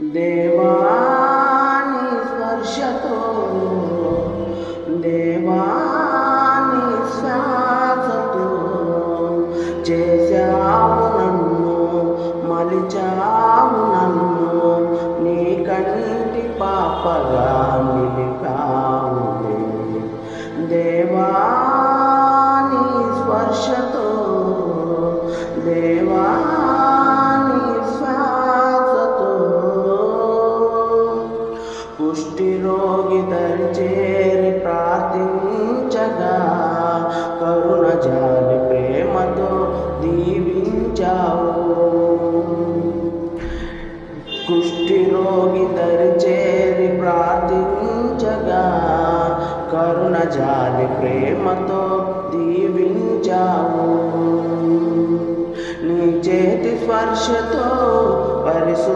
దేవా నీ స్పర్శతో, దేవా నీ శ్వాసతో చేశావు నన్ను, మలిచావు నన్ను, నీ కంటి పాపగా నిలిపావు. దేవా నీ స్పర్శతో, దేవా నీ శ్వాసతో కుష్టి రోగి దరి చేరి ప్రార్థించగా కరుణ జాలి ప్రేమతో దీవించావు. కుష్టి రోగి దరి చేరి ప్రార్థించగా కరుణ జాలి ప్రేమతో దీవించావు. నీ చేతి స్పర్శతో పరిశుద్ధ